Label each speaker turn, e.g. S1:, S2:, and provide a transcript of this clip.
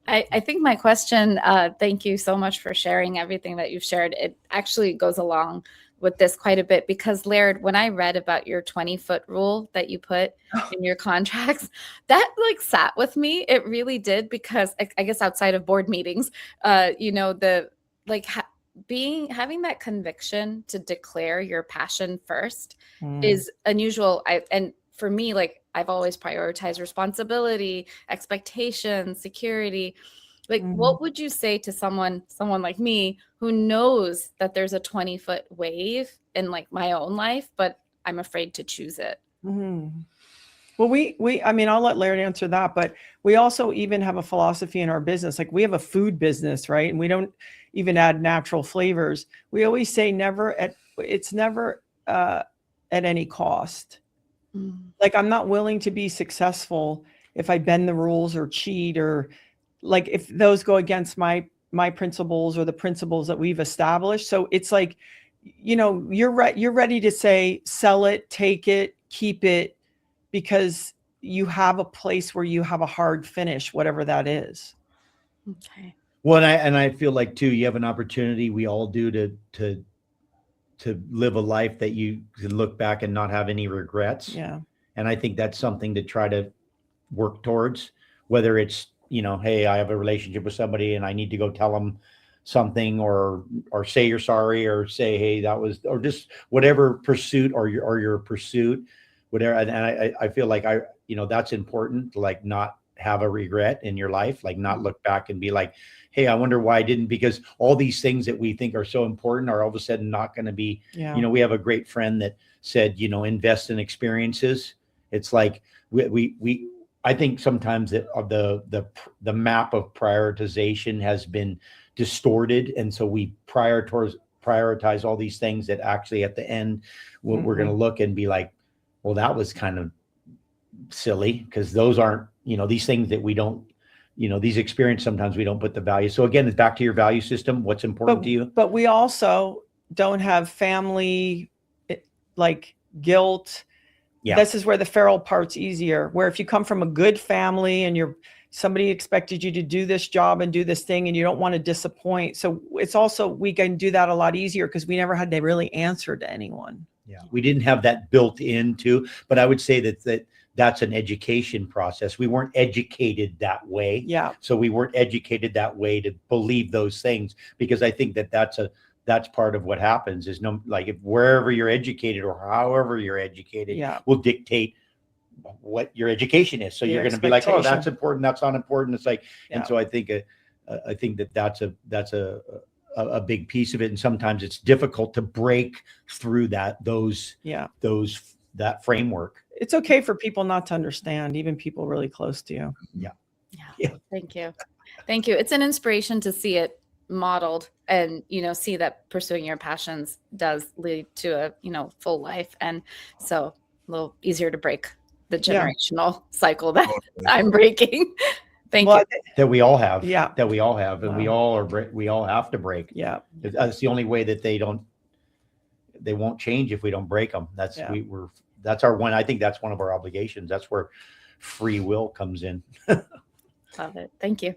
S1: I think my question, thank you so much for sharing everything that you've shared. It actually goes along with this quite a bit because, Laird, when I read about your 20-foot rule that you put in your contracts, that like sat with me. It really did because I guess outside of board meetings, the like having that conviction to declare your passion first is unusual. And for me, like I've always prioritized responsibility, expectations, security. Like, what would you say to someone like me who knows that there's a 20-foot wave in like my own life, but I'm afraid to choose it?
S2: Well, I mean, I'll let Laird answer that, but we also even have a philosophy in our business. Like we have a food business, right? And we don't even add natural flavors. We always say it's never at any cost. Like I'm not willing to be successful if I bend the rules or cheat, or like if those go against my principles or the principles that we've established. So it's like, you're right. You're ready to say, sell it, take it, keep it, because you have a place where you have a hard finish, whatever that is.
S1: Okay.
S3: Well, and I feel like too, you have an opportunity, we all do, to live a life that you can look back and not have any regrets.
S2: Yeah.
S3: And I think that's something to try to work towards, whether it's, hey, I have a relationship with somebody and I need to go tell them something, or say you're sorry, or say, hey, that was, or just whatever pursuit, or your pursuit, whatever. And I feel like that's important to like not have a regret in your life, like not look back and be like, hey, I wonder why I didn't, because all these things that we think are so important are all of a sudden not going to be. We have a great friend that said, invest in experiences. It's like I think sometimes that the map of prioritization has been distorted, and so we prioritize all these things that actually at the end we're going to look and be like, well, that was kind of silly, because those aren't, these things that we don't, these experiences, sometimes we don't put the value. So again, it's back to your value system. What's important to you?
S2: But we also don't have family like guilt. Yeah. This is where the feral part's easier, where if you come from a good family and somebody expected you to do this job and do this thing and you don't want to disappoint. So it's also, we can do that a lot easier because we never had to really answer to anyone.
S3: Yeah. We didn't have that built into, but I would say that's an education process. We weren't educated that way.
S2: Yeah.
S3: So we weren't educated that way to believe those things, because I think that's part of what happens is if wherever you're educated or however you're educated will dictate what your education is. So you're going to be like, oh, that's important, that's not important. It's like, and so I think that's a big piece of it. And sometimes it's difficult to break through that framework.
S2: It's okay for people not to understand, even people really close to you.
S1: Yeah. Thank you. It's an inspiration to see it modeled and see that pursuing your passions does lead to a full life, and so a little easier to break the generational cycle that I'm breaking. Thank you.
S3: That we all have.
S2: Yeah.
S3: That we all have, and we all have to break.
S2: Yeah.
S3: That's the only way that they won't change if we don't break them. That's that's our one. I think that's one of our obligations. That's where free will comes in.
S1: Love it. Thank you.